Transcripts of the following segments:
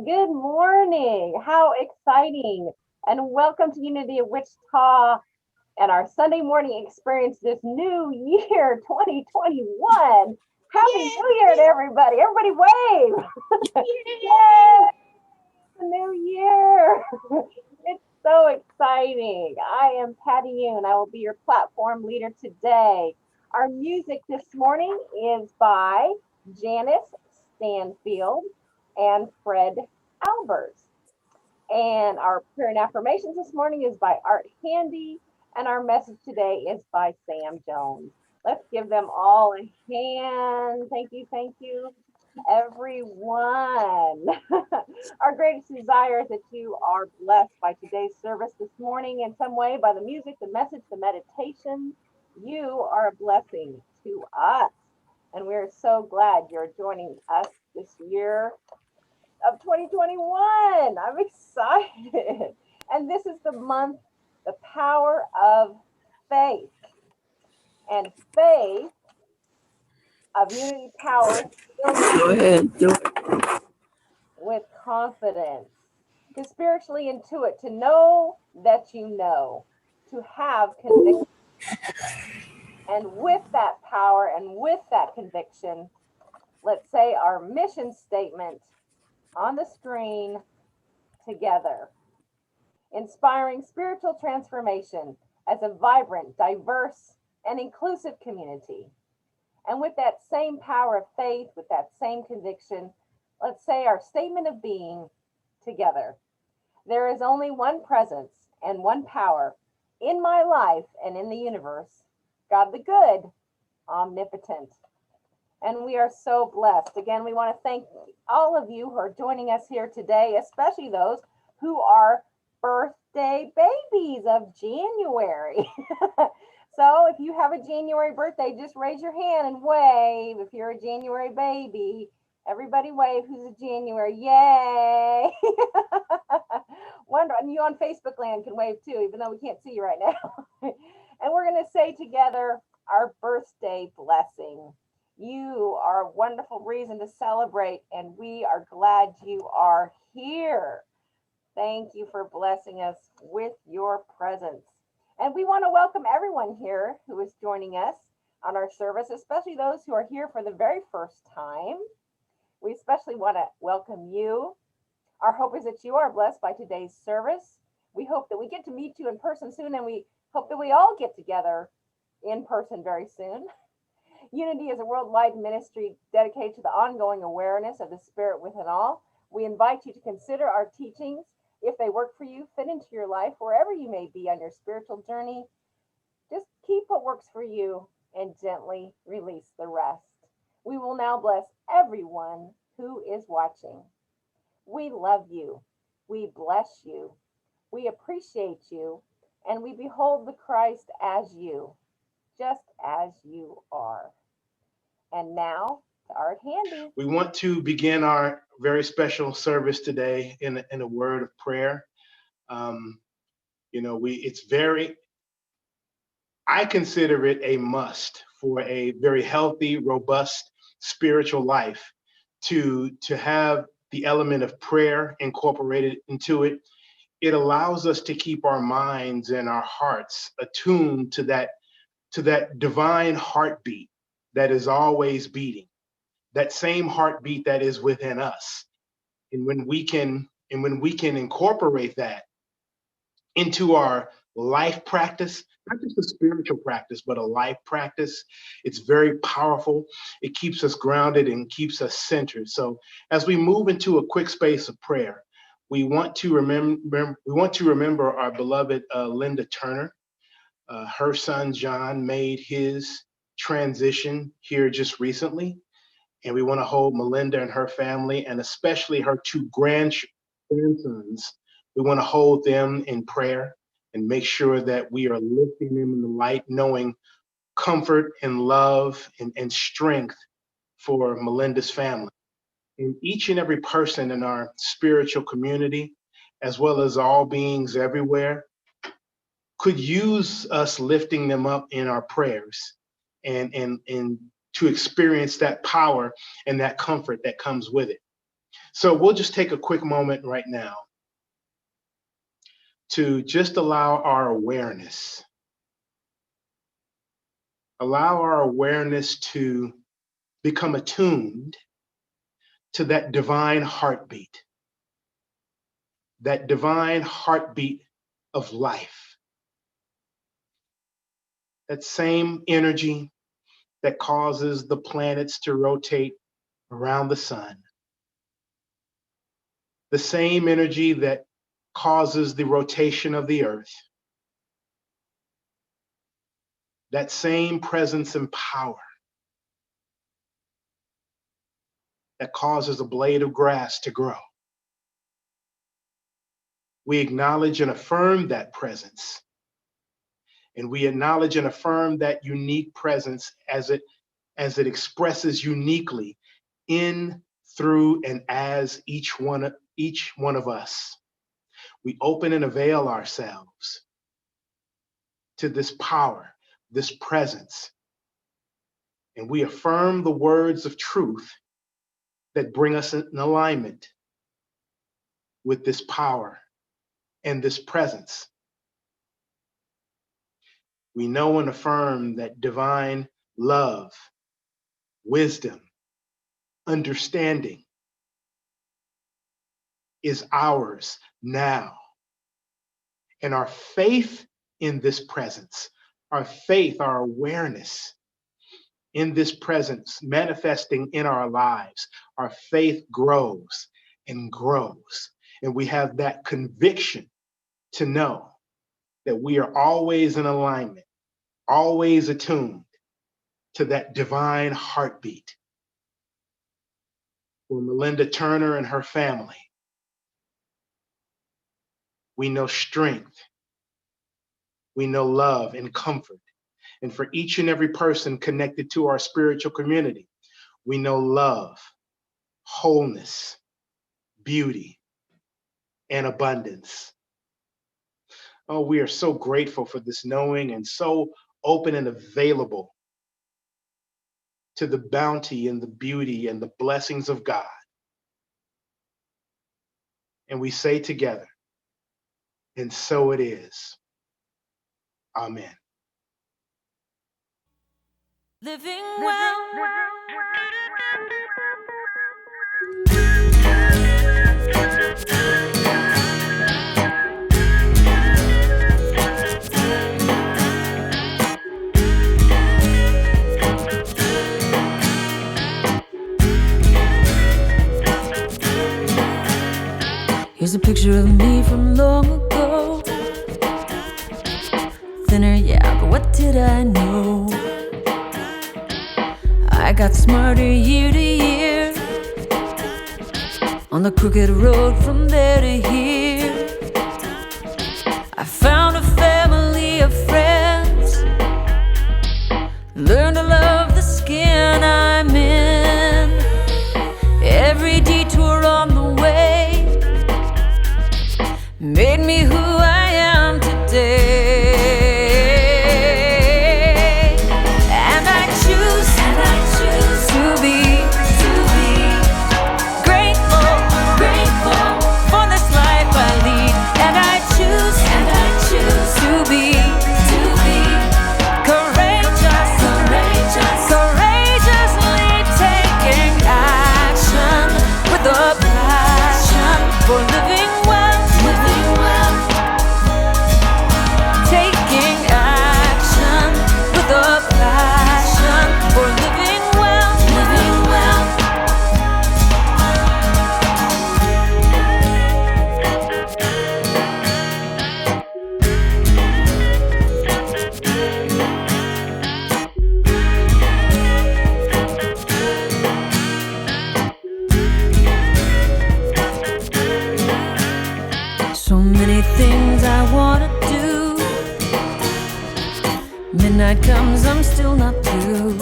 Good morning. How exciting. And welcome to Unity of Wichita and our Sunday morning experience this new year, 2021. Happy New Year to Yay! everybody. Everybody wave. Yay! Yay! The new year. It's so exciting. I am Patty Yoon. I will be your platform leader today. Our music this morning is by Janice Stanfield and Fred Albers. And our prayer and affirmations this morning is by Art Handy. And our message today is by Sam Jones. Let's give them all a hand. Thank you, everyone. Our greatest desire is that you are blessed by today's service this morning in some way, by the music, the message, the meditation. You are a blessing to us. And we're so glad you're joining us this year of 2021. I'm excited. And this is the month, the power of faith. And faith of unity power fills us Go ahead. with confidence, to spiritually intuit, to know that you know, to have conviction. And with that power and with that conviction, let's say our mission statement on the screen together. Inspiring spiritual transformation as a vibrant, diverse, and inclusive community. And with that same power of faith, with that same conviction, let's say our statement of being together. There is only one presence and one power in my life and in the universe, God the good, omnipotent. And we are so blessed. Again, we want to thank all of you who are joining us here today, especially those who are birthday babies of January. So if you have a January birthday, just raise your hand and wave. If you're a January baby, everybody wave who's a January. Yay! Wonder, and you on Facebook land can wave too, even though we can't see you right now. And we're going to say together our birthday blessing. You are a wonderful reason to celebrate, and we are glad you are here. Thank you for blessing us with your presence. And we want to welcome everyone here who is joining us on our service, especially those who are here for the very first time. We especially want to welcome you. Our hope is that you are blessed by today's service. We hope that we get to meet you in person soon, and we hope that we all get together in person very soon. Unity is a worldwide ministry dedicated to the ongoing awareness of the spirit within all. We invite you to consider our teachings. If they work for you, fit into your life, wherever you may be on your spiritual journey, just keep what works for you and gently release the rest. We will now bless everyone who is watching. We love you. We bless you. We appreciate you. And we behold the Christ as you, just as you are. And now to Art Handy. We want to begin our very special service today in a word of prayer. Um, it's very, I consider it a must for a very healthy, robust spiritual life to have the element of prayer incorporated into it. It allows us to keep our minds and our hearts attuned to that divine heartbeat that is always beating, that same heartbeat that is within us. And when we can incorporate that into our life practice, not just a spiritual practice, but a life practice, it's very powerful. It keeps us grounded and keeps us centered. So as we move into a quick space of prayer, we want to remember our beloved Linda Turner. Her son John made his transition here just recently, and we want to hold Melinda and her family, and especially her two grandsons. We want to hold them in prayer and make sure that we are lifting them in the light, knowing comfort and love and strength for Melinda's family. And each and every person in our spiritual community, as well as all beings everywhere, could use us lifting them up in our prayers and to experience that power and that comfort that comes with it. So we'll just take a quick moment right now to just allow our awareness to become attuned to that divine heartbeat of life, that same energy that causes the planets to rotate around the sun, the same energy that causes the rotation of the earth, that same presence and power that causes a blade of grass to grow. We acknowledge and affirm that presence. And we acknowledge and affirm that unique presence as it expresses uniquely in, through, and as each one of us. We open and avail ourselves to this power, this presence, and we affirm the words of truth that bring us in alignment with this power and this presence. We know and affirm that divine love, wisdom, understanding is ours now. And our faith in this presence, our faith, our awareness in this presence manifesting in our lives, our faith grows and grows. And we have that conviction to know that we are always in alignment, always attuned to that divine heartbeat. For Melinda Turner and her family, we know strength, we know love and comfort. And for each and every person connected to our spiritual community, we know love, wholeness, beauty, and abundance. Oh, we are so grateful for this knowing and so open and available to the bounty and the beauty and the blessings of God. And we say together, and so it is. Amen. Living well. Here's a picture of me from long ago. Thinner, yeah, but what did I know? I got smarter year to year, on the crooked road from there to here. I found a family of friends, learned to love the skin I'm in. Every detour on the way made me who I am today. And I choose to be grateful for this life I lead. And I choose to be courageously taking action with a passion for living well. Taking action with a passion for living well. So many things I wanna do. Midnight comes, I'm still not through.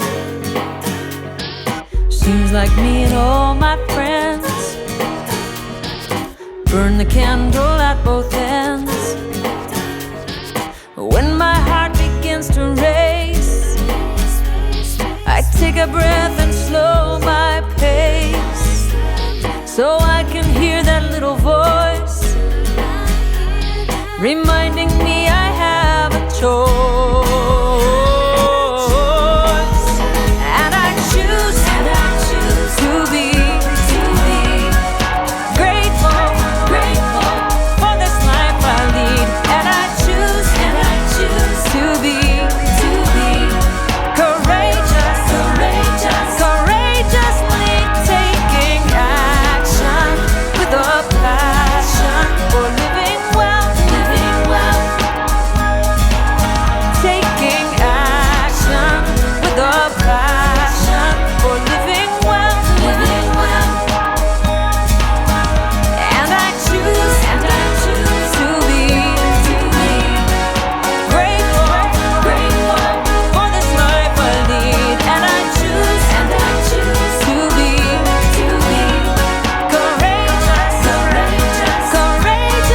Seems like me and all my friends burn the candle at both ends. When my heart begins to race, I take a breath and slow my pace. so I can hear that little voice reminding me I have a choice, and I choose to be grateful for this life I lead, and I choose to be courageously taking action with a passion for living well, taking action with a passion for living well, and I choose to be grateful for this life I lead, and I choose to be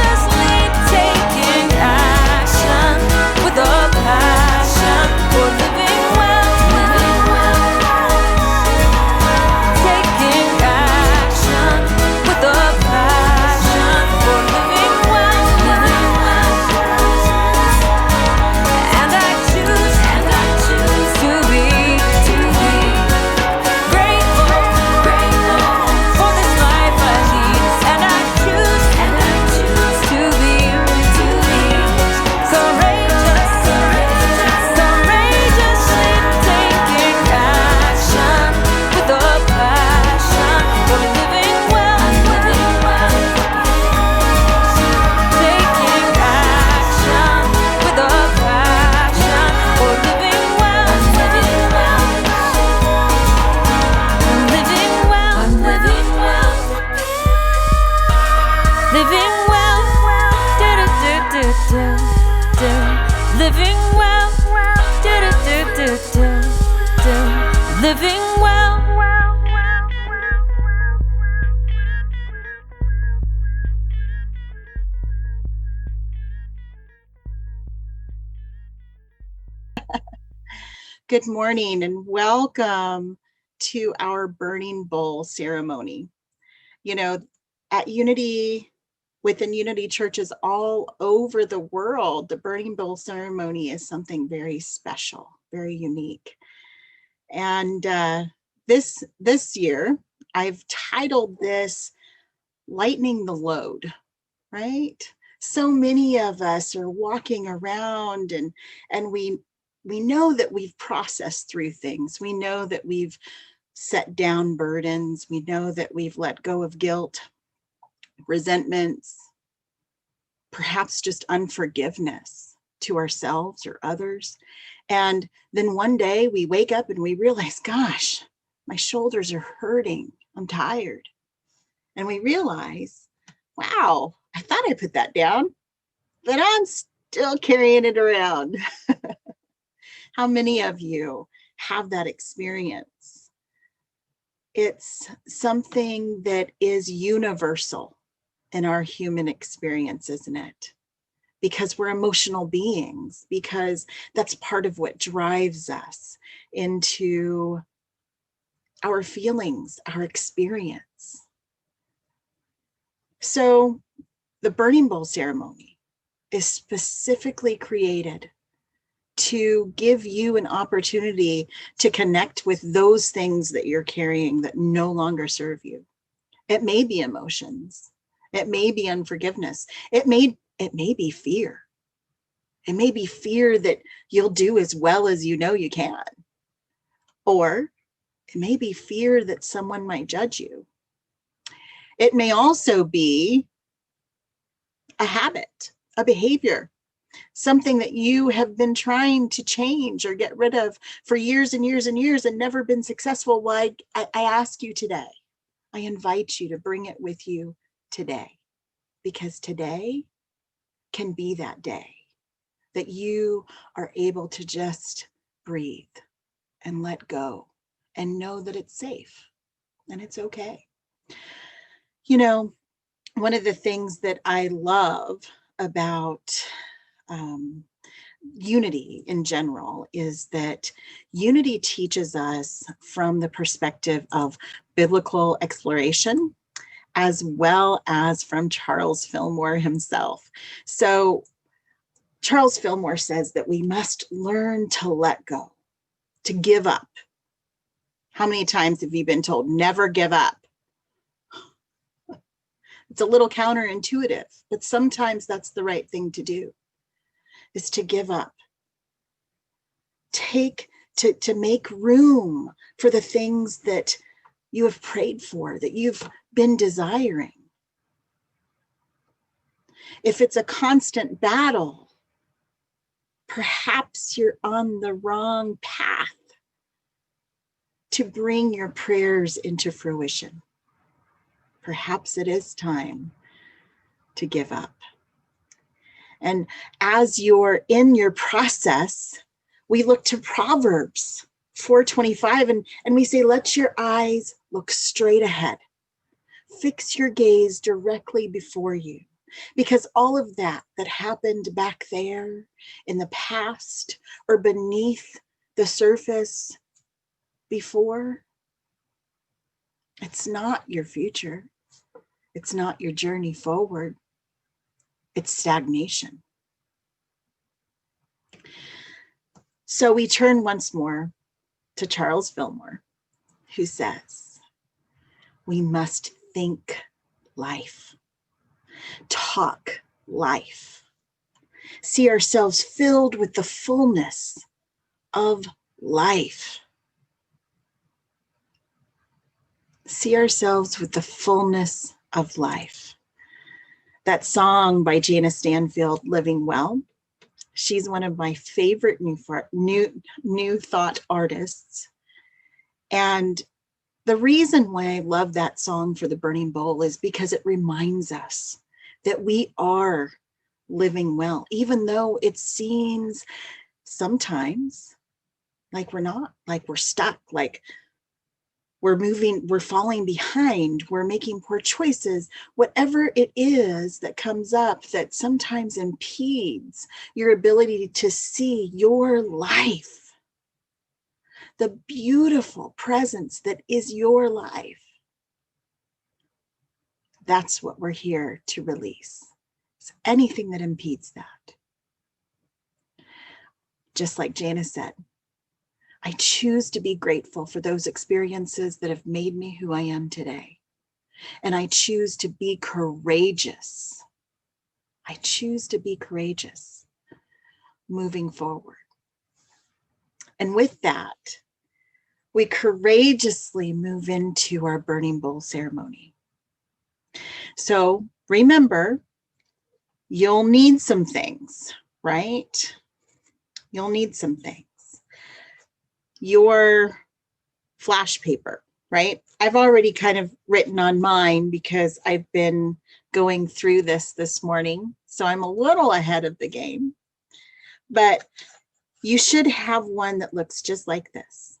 courageously taking action with a passion for living well, taking action with a passion for living well, and I choose to be grateful for this life I lead, and I choose to be courageously taking action with a passion for living well, taking action with a passion for living well, living well, living well, do-do-do-do-do, living well, do-do-do-do-do, living well. Good morning and welcome to our burning bowl ceremony. You know, at Unity, within Unity churches all over the world, the burning bowl ceremony is something very special, very unique. And this year, I've titled this "Lightening the Load," right? So many of us are walking around and we know that we've processed through things. We know that we've set down burdens. We know that we've let go of guilt, resentments, perhaps just unforgiveness to ourselves or others. And then one day we wake up and we realize, gosh, my shoulders are hurting. I'm tired. And we realize, wow, I thought I put that down, but I'm still carrying it around. How many of you have that experience? It's something that is universal in our human experience, isn't it? Because we're emotional beings, because that's part of what drives us into our feelings, our experience. So the burning bowl ceremony is specifically created to give you an opportunity to connect with those things that you're carrying that no longer serve you. It may be emotions. It may be unforgiveness. It may be fear. It may be fear that you'll do as well as you know you can. Or it may be fear that someone might judge you. It may also be a habit, a behavior, something that you have been trying to change or get rid of for years and years and years and never been successful. Well, I ask you today, I invite you to bring it with you today, because today can be that day that you are able to just breathe and let go and know that it's safe and it's okay. You know, one of the things that I love about Unity in general is that Unity teaches us from the perspective of biblical exploration as well as from Charles Fillmore himself. So Charles Fillmore says that we must learn to let go, to give up. How many times have you been told, never give up? It's a little counterintuitive, but sometimes that's the right thing to do, is to give up. To make room for the things that you have prayed for, that you've been desiring. If it's a constant battle, perhaps you're on the wrong path to bring your prayers into fruition. Perhaps it is time to give up. And as you're in your process, we look to Proverbs 4:25 and we say, let your eyes look straight ahead. Fix your gaze directly before you. Because all of that happened back there in the past or beneath the surface before, it's not your future. It's not your journey forward. It's stagnation. So we turn once more to Charles Fillmore, who says, we must think life, talk life, see ourselves filled with the fullness of life. See ourselves with the fullness of life. That song by Jana Stanfield, Living Well, she's one of my favorite new thought artists. And the reason why I love that song for the Burning Bowl is because it reminds us that we are living well, even though it seems sometimes like we're not, like we're stuck, like we're falling behind, we're making poor choices, whatever it is that comes up that sometimes impedes your ability to see your life, the beautiful presence that is your life. That's what we're here to release. It's anything that impedes that. Just like Jana said, I choose to be grateful for those experiences that have made me who I am today. And I choose to be courageous. I choose to be courageous moving forward. And with that, we courageously move into our burning bowl ceremony. So remember, you'll need some things, right? You'll need some things. Your flash paper, right? I've already kind of written on mine because I've been going through this morning. So I'm a little ahead of the game, but you should have one that looks just like this.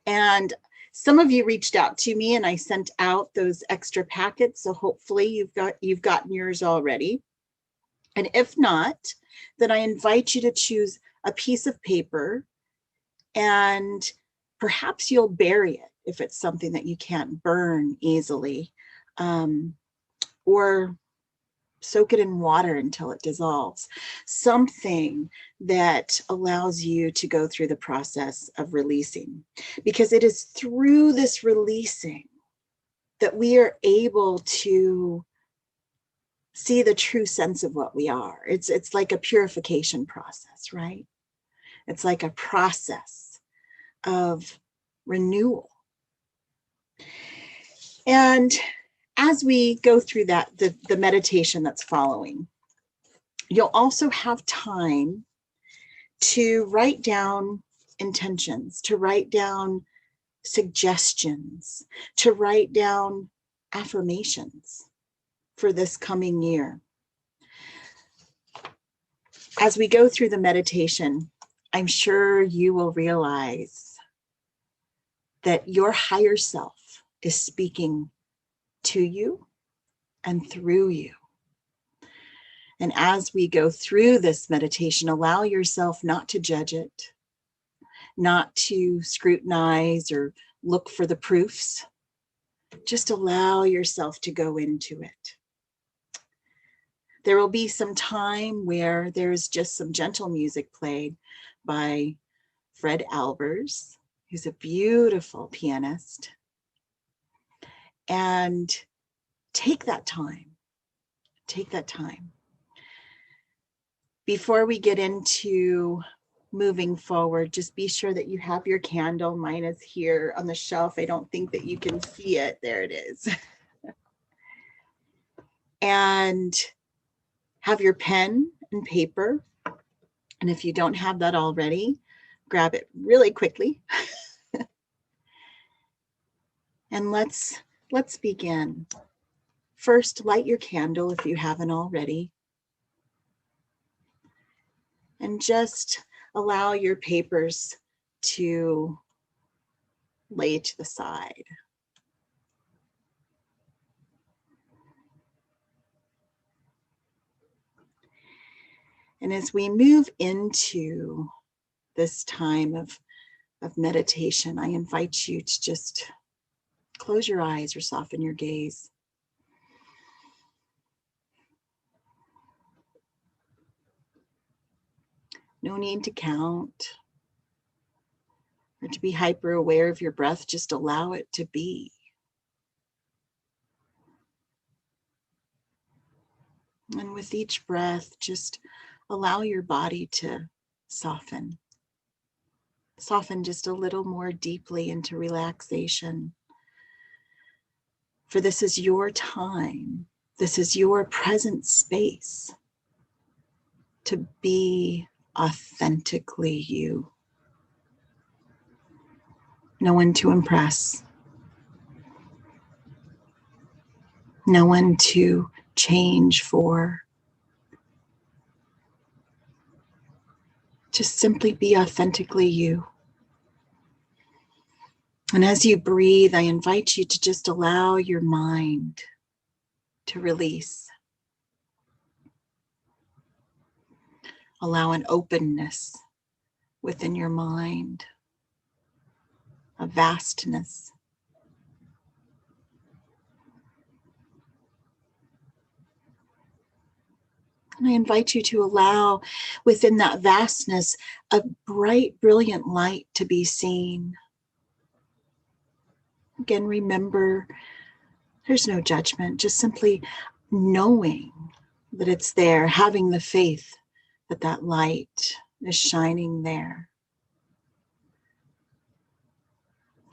And some of you reached out to me and I sent out those extra packets. So hopefully you've gotten yours already. And if not, then I invite you to choose a piece of paper and perhaps you'll bury it if it's something that you can't burn easily, or soak it in water until it dissolves. Something that allows you to go through the process of releasing, because it is through this releasing that we are able to see the true sense of what we are. It's like a purification process, right? It's like a process of renewal. And as we go through that, the meditation that's following, you'll also have time to write down intentions, to write down suggestions, to write down affirmations for this coming year. As we go through the meditation, I'm sure you will realize that your higher self is speaking to you and through you. And as we go through this meditation, allow yourself not to judge it, not to scrutinize or look for the proofs, Just allow yourself to go into it. There will be some time where there's just some gentle music played by Fred Albers, who's a beautiful pianist. And take that time. Take that time. Before we get into moving forward, just be sure that you have your candle. Mine is here on the shelf. I don't think that you can see it. There it is. And have your pen and paper. And if you don't have that already, grab it really quickly. And let's begin. First, light your candle if you haven't already. And just allow your papers to lay to the side. And as we move into this time of meditation, I invite you to just close your eyes or soften your gaze. No need to count or to be hyper aware of your breath. Just allow it to be. And with each breath, just allow your body to soften. Soften just a little more deeply into relaxation. For this is your time. This is your present space to be authentically you. No one to impress. No one to change for. Just simply be authentically you. And as you breathe, I invite you to just allow your mind to release. Allow an openness within your mind, a vastness. And I invite you to allow within that vastness a bright, brilliant light to be seen. Again, remember, there's no judgment, just simply knowing that it's there, having the faith that that light is shining there.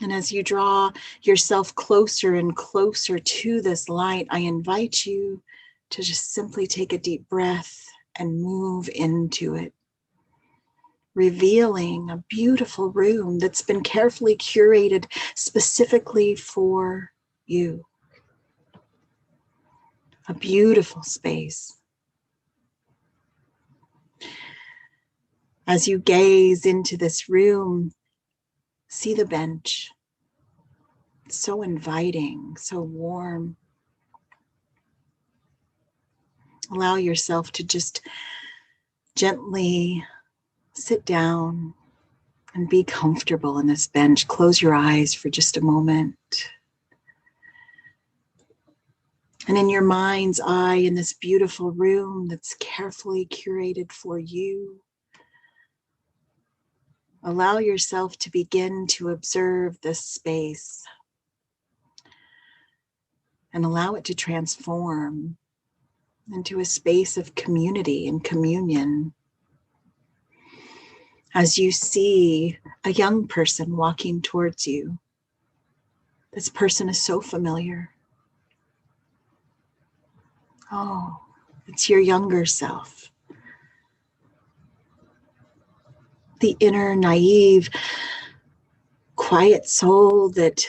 And as you draw yourself closer and closer to this light, I invite you to just simply take a deep breath and move into it, revealing a beautiful room that's been carefully curated specifically for you. A beautiful space. As you gaze into this room, see the bench. It's so inviting, so warm. Allow yourself to just gently sit down and be comfortable on this bench. Close your eyes for just a moment. And in your mind's eye, in this beautiful room that's carefully curated for you, allow yourself to begin to observe this space and allow it to transform into a space of community and communion. As you see a young person walking towards you, this person is so familiar. Oh, it's your younger self. The inner, naive, quiet soul that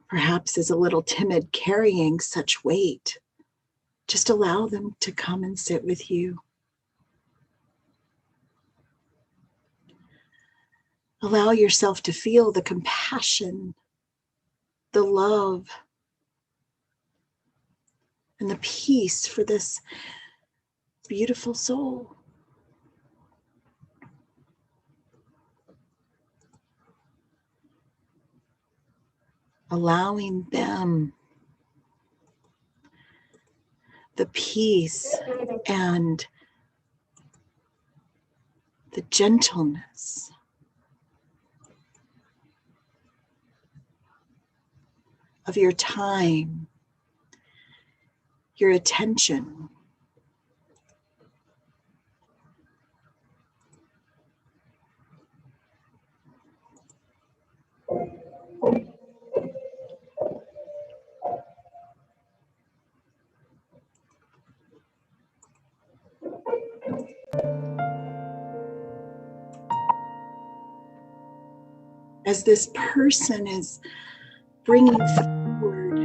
perhaps is a little timid, carrying such weight. Just allow them to come and sit with you. Allow yourself to feel the compassion, the love, and the peace for this beautiful soul. allowing them the peace and the gentleness of your time, your attention. As this person is bringing forward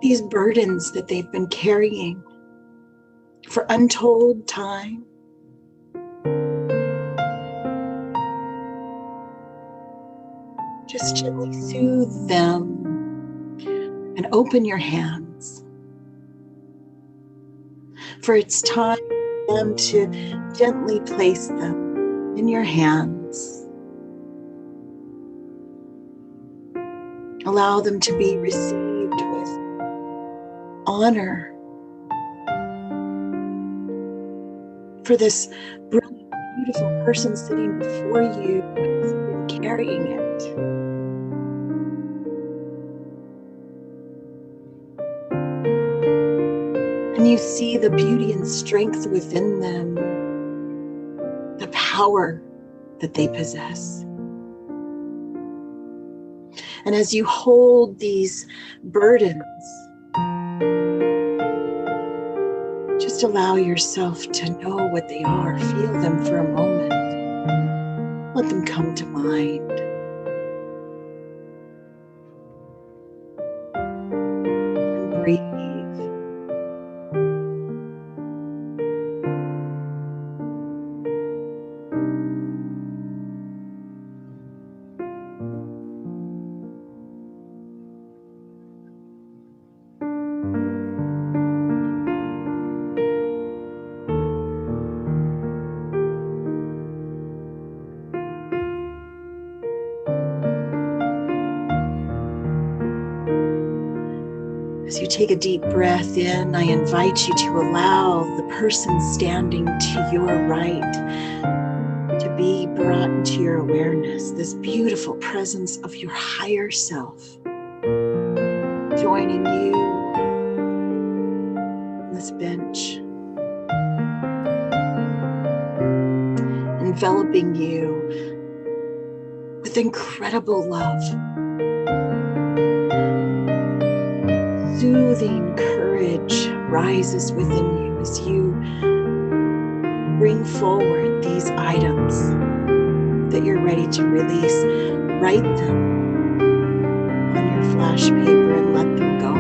these burdens that they've been carrying for untold time, just gently soothe them and open your hands. For it's time for them to gently place them in your hands. Allow them to be received with honor for this brilliant, beautiful person sitting before you who's been carrying it. And you see the beauty and strength within them, the power that they possess. And as you hold these burdens, just allow yourself to know what they are. Feel them for a moment. Let them come to mind. And breathe. As you take a deep breath in, I invite you to allow the person standing to your right to be brought into your awareness, this beautiful presence of your higher self, joining you on this bench, enveloping you with incredible love. Soothing courage rises within you as you bring forward these items that you're ready to release. Write them on your flash paper and let them go.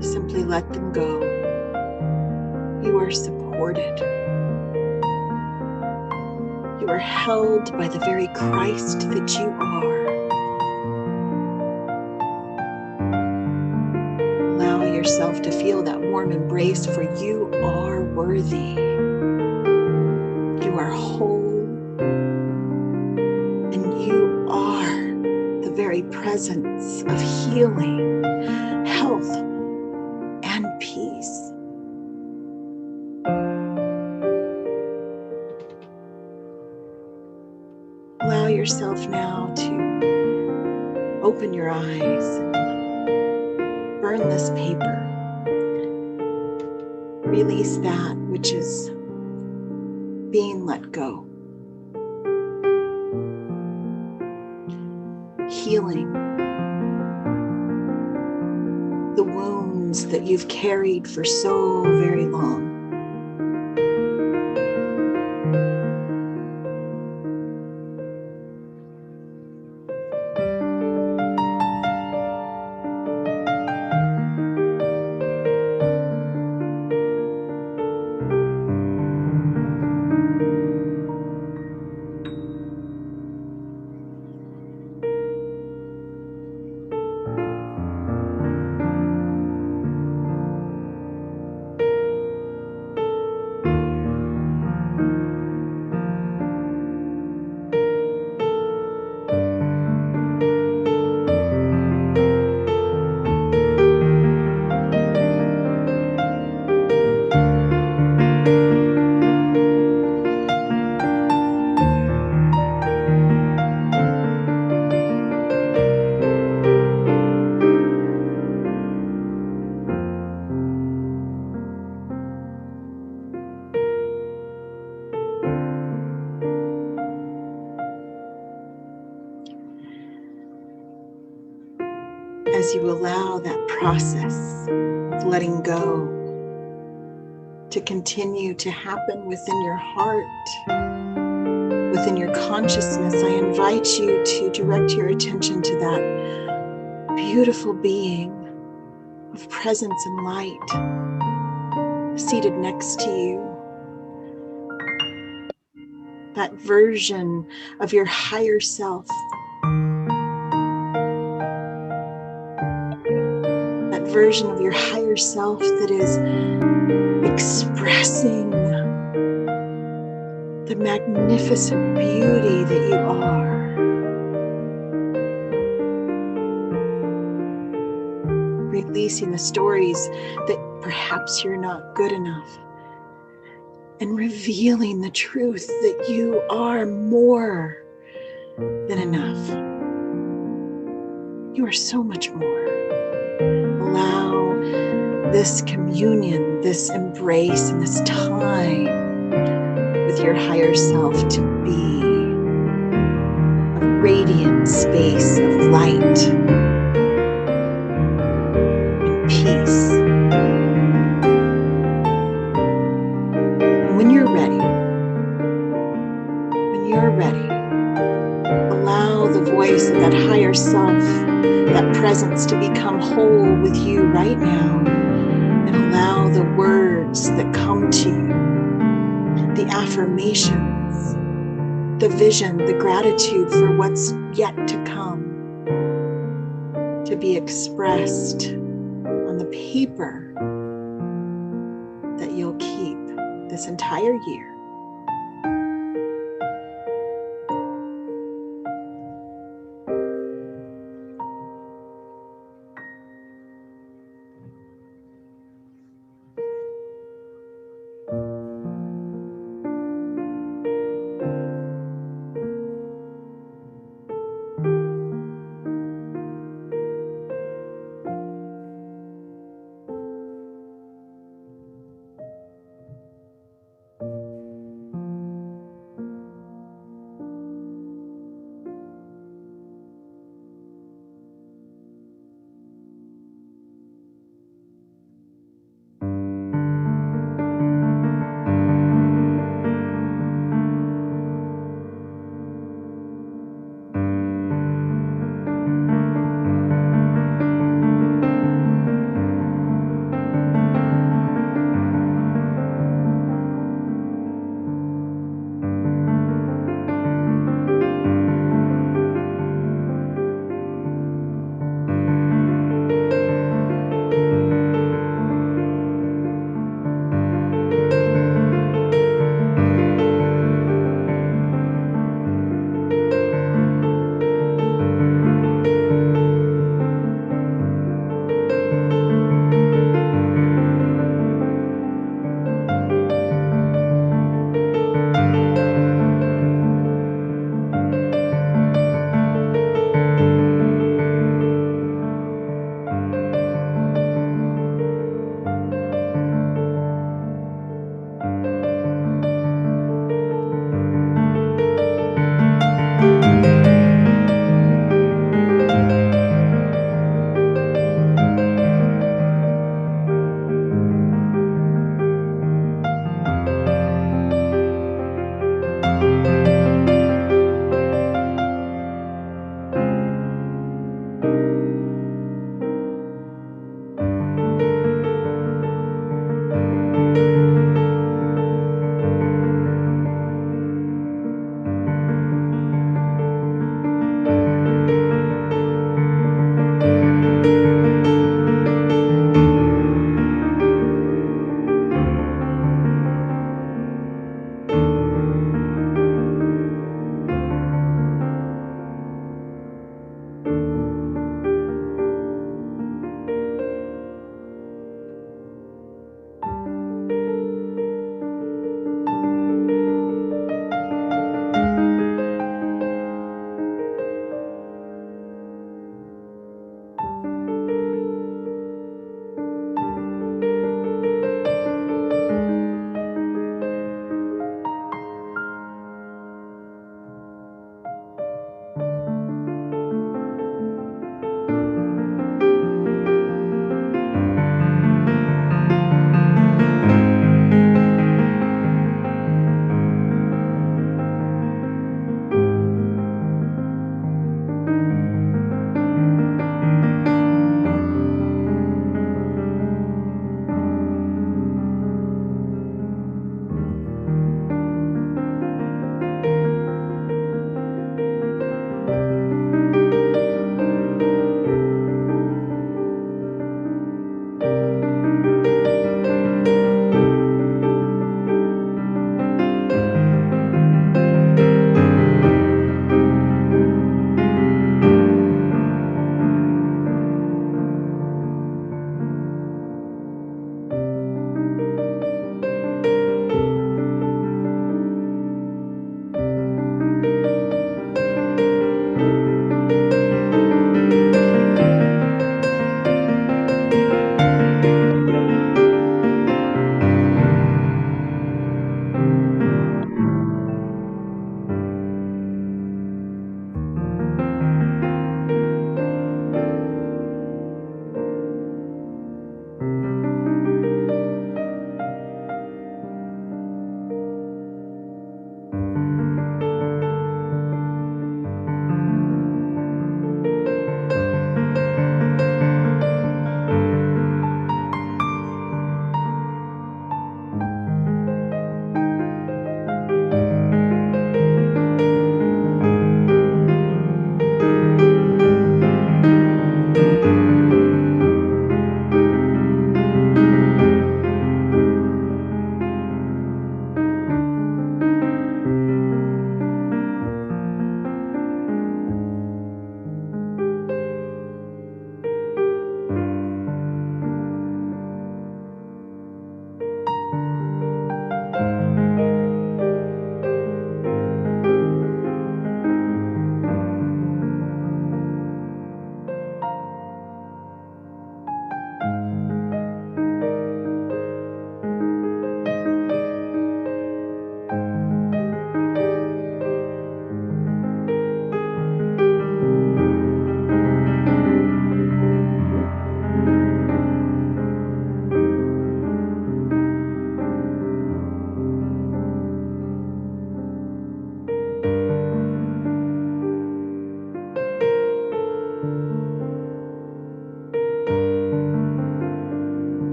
Simply let them go. You are supported. You are held by the very Christ that you are. Allow yourself to feel that warm embrace, for you are worthy. You are whole, and you are the very presence of healing, health, and peace. Allow yourself now to open your eyes and burn this paper. Release that which is being let go. Healing the wounds that you've carried for so very long. as you allow that process of letting go to continue to happen within your heart, within your consciousness, I invite you to direct your attention to that beautiful being of presence and light seated next to you. That version of your higher self. That version of your higher self that is expressing the magnificent beauty that you are. Releasing the stories that perhaps you're not good enough, and revealing the truth that you are more than enough. You are so much more. Allow this communion, this embrace, and this time with your higher self to be a radiant space of light and peace. And when you're ready, allow the voice of that higher self, that presence, to become whole with you right now, and allow the words that come to you, the affirmations, the vision, the gratitude for what's yet to come, to be expressed on the paper that you'll keep this entire year.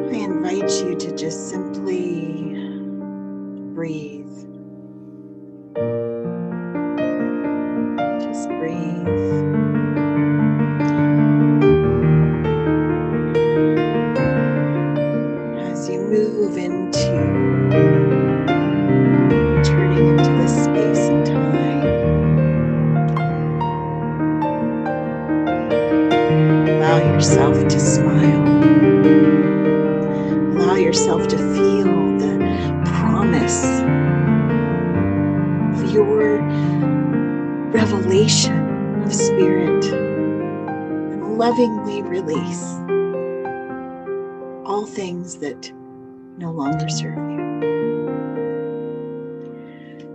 I invite you to just simply breathe. Just breathe. As you move into turning into this space and time, allow yourself to smile. Allow yourself to feel the promise of your revelation of spirit and lovingly release all things that no longer serve you.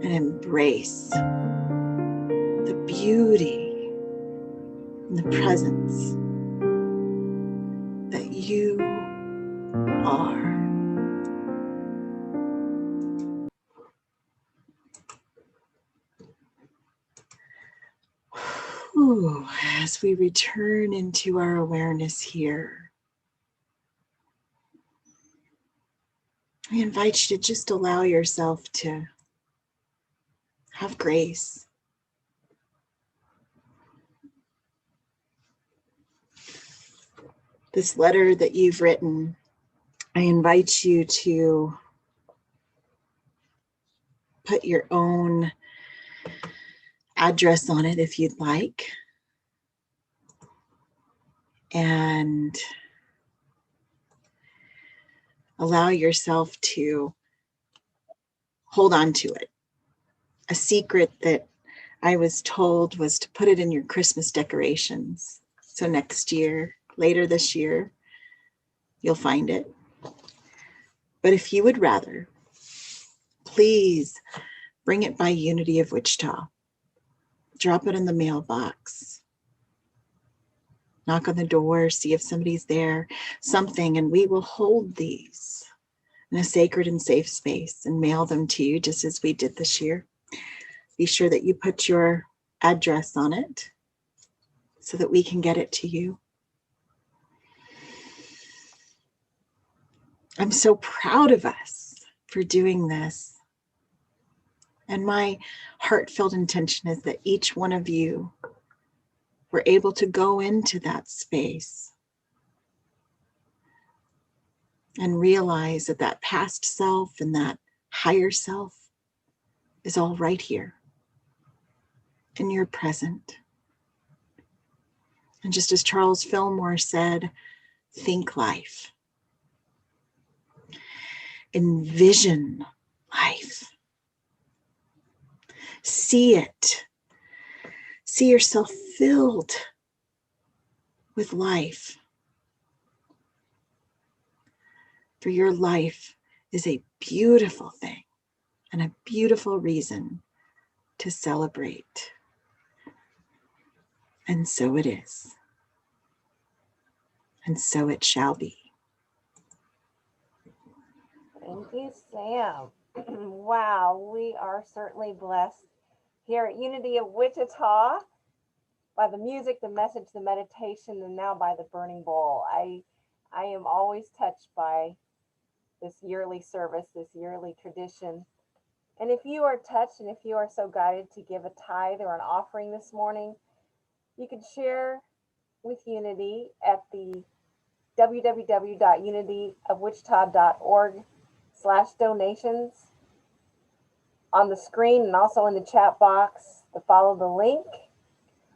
And embrace the beauty and the presence that you are. Ooh, as we return into our awareness here, I invite you to just allow yourself to have grace. This letter that you've written, I invite you to put your own address on it if you'd like. And allow yourself to hold on to it. A secret that I was told was to put it in your Christmas decorations. So next year, later this year, you'll find it. But if you would rather, please bring it by Unity of Wichita. Drop it in the mailbox. Knock on the door, see if somebody's there, something, and we will hold these in a sacred and safe space and mail them to you just as we did this year. Be sure that you put your address on it so that we can get it to you. I'm so proud of us for doing this. And my heartfelt intention is that each one of you were able to go into that space and realize that that past self and that higher self is all right here in your present. And just as Charles Fillmore said, think life. Envision life. See it. See yourself filled with life. For your life is a beautiful thing and a beautiful reason to celebrate. And so it is. And so it shall be. Thank you, Sam. Wow, we are certainly blessed here at Unity of Wichita by the music, the message, the meditation, and now by the burning bowl. I am always touched by this yearly service, this yearly tradition. And if you are touched and if you are so guided to give a tithe or an offering this morning, you can share with Unity at the www.unityofwichita.org/donations on the screen and also in the chat box to follow the link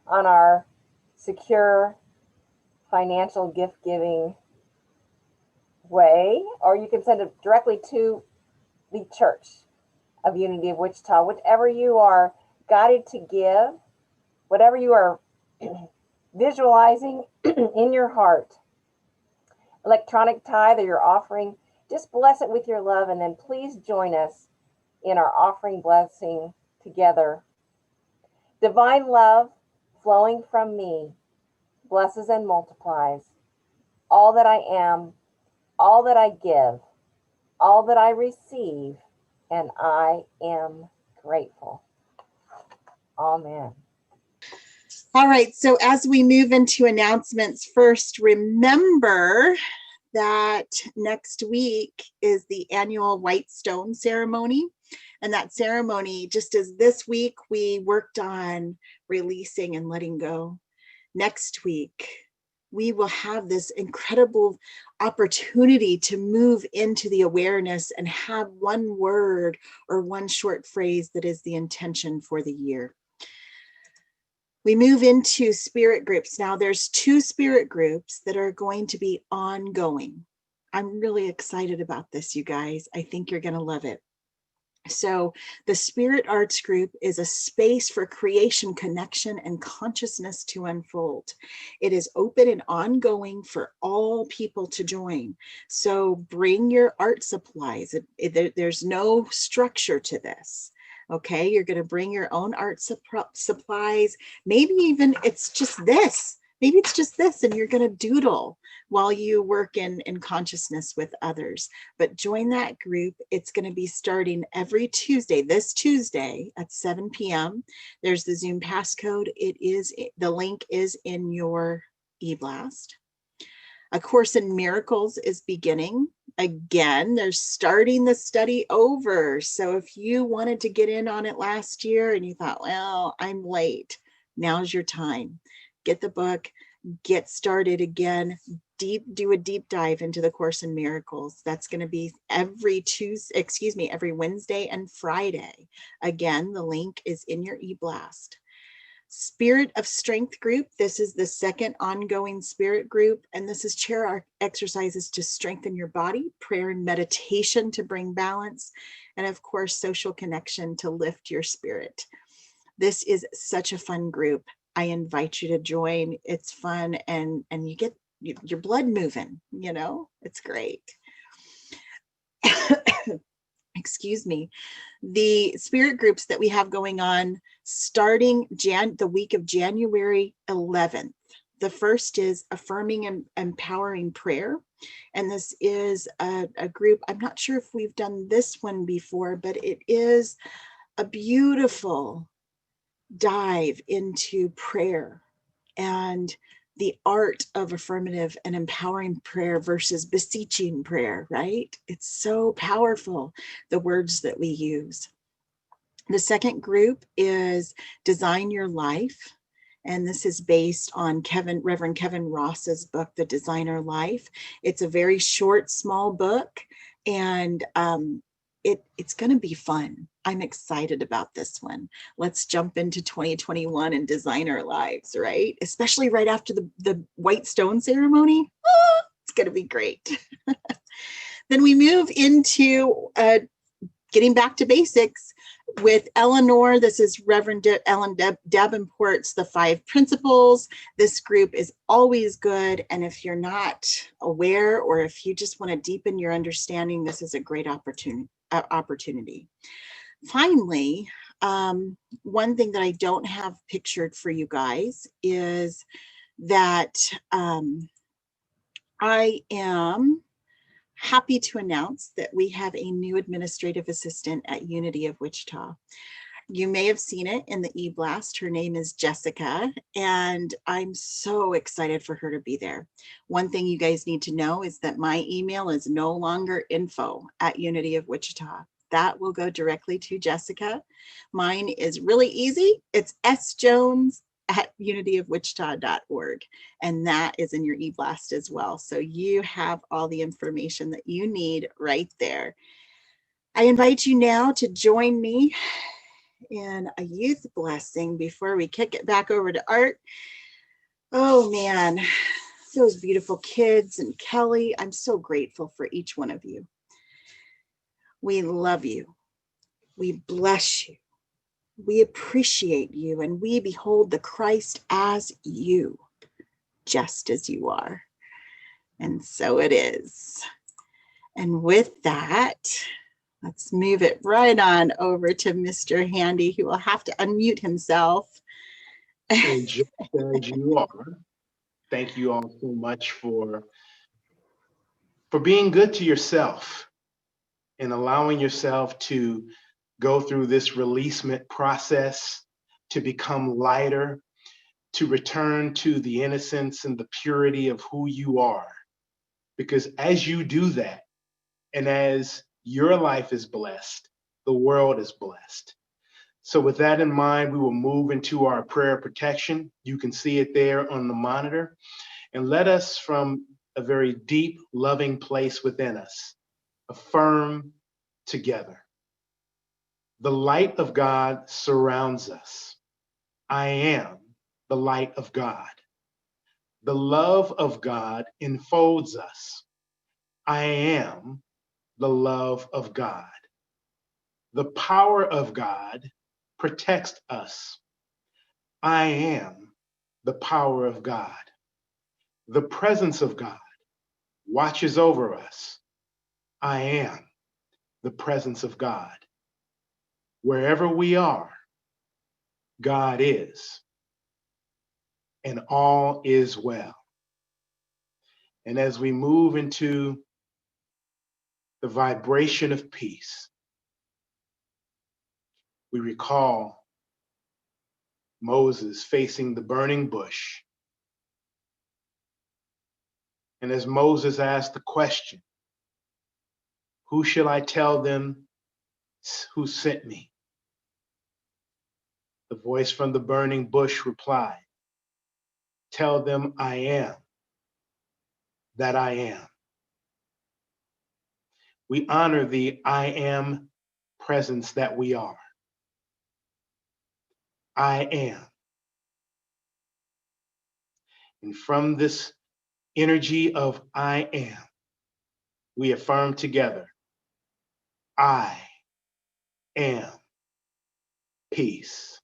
on our secure financial gift giving way, or you can send it directly to the Church of Unity of Wichita, whichever you are guided to give, whatever you are visualizing in your heart. Electronic tithe or your offering, just bless it with your love, and then please join us in our offering blessing together. Divine love flowing from me blesses and multiplies all that I am, all that I give, all that I receive, and I am grateful. Amen. All right, so as we move into announcements, first, remember that next week is the annual White Stone ceremony. And that ceremony, just as this week we worked on releasing and letting go, next week we will have this incredible opportunity to move into the awareness and have one word or one short phrase that is the intention for the year. We move into spirit groups. Now there's 2 spirit groups that are going to be ongoing. I'm really excited about this, you guys. I think you're going to love it. So the Spirit Arts Group is a space for creation, connection, and consciousness to unfold. It is open and ongoing for all people to join. So bring your art supplies. There's no structure to this. Okay, you're going to bring your own art supplies. Maybe even it's just this. Maybe it's just this, and you're going to doodle while you work in consciousness with others. But join that group. It's going to be starting every Tuesday, this Tuesday at 7 p.m. There's the Zoom passcode. The link is in your e-blast. A Course in Miracles is beginning. Again, they're starting the study over. So if you wanted to get in on it last year and you thought, well, I'm late, now's your time. Get the book, get started again, do a deep dive into the Course in Miracles. That's going to be every Wednesday and Friday. Again, the link is in your e-blast. Spirit of Strength group. This is the second ongoing spirit group, and this is chair exercises to strengthen your body, prayer and meditation to bring balance, and of course, social connection to lift your spirit. This is such a fun group. I invite you to join. It's fun, and you get your blood moving, it's great. Excuse me. The spirit groups that we have going on starting the week of January 11th. The first is Affirming and Empowering Prayer. And this is a group, I'm not sure if we've done this one before, but it is a beautiful dive into prayer and the art of affirmative and empowering prayer versus beseeching prayer, right? It's so powerful, the words that we use. The second group is Design Your Life. And this is based on Reverend Kevin Ross's book, The Designer Life. It's a very short, small book, and it's going to be fun. I'm excited about this one. Let's jump into 2021 and design our lives, right? Especially right after the White Stone ceremony. It's going to be great. Then we move into getting back to basics with Eleanor. This is Reverend Ellen Davenport's The 5 Principles. This group is always good. And if you're not aware, or if you just want to deepen your understanding, this is a great opportunity. Finally, one thing that I don't have pictured for you guys is that I am happy to announce that we have a new administrative assistant at Unity of Wichita. You may have seen it in the e-blast. Her name is Jessica, and I'm so excited for her to be there. One thing you guys need to know is that my email is no longer info@Unity of Wichita. That will go directly to Jessica. Mine is really easy. It's sjones@unityofwichita.org. And that is in your e-blast as well. So you have all the information that you need right there. I invite you now to join me in a youth blessing before we kick it back over to Art. Oh man, those beautiful kids and Kelly, I'm so grateful for each one of you. We love you. We bless you. We appreciate you, and we behold the Christ as you, just as you are. And so it is. And with that, let's move it right on over to Mr. Handy, who will have to unmute himself. And just as you are, thank you all so much for being good to yourself and allowing yourself to go through this releasement process, to become lighter, to return to the innocence and the purity of who you are. Because as you do that, and as your life is blessed, the world is blessed. So with that in mind, we will move into our prayer protection. You can see it there on the monitor. And let us, from a very deep, loving place within us, affirm together. The light of God surrounds us. I am the light of God. The love of God enfolds us. I am the love of God. The power of God protects us. I am the power of God. The presence of God watches over us. I am the presence of God. Wherever we are, God is, and all is well. And as we move into the vibration of peace, we recall Moses facing the burning bush. And as Moses asked the question, who shall I tell them who sent me? The voice from the burning bush replied, tell them I am that I am. We honor the I am presence that we are. I am. And from this energy of I am, we affirm together, I am peace.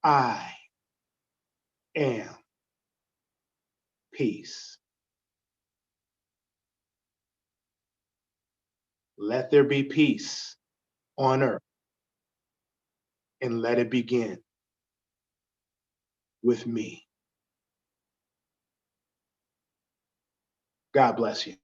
I am peace. Let there be peace on earth, and let it begin with me. God bless you.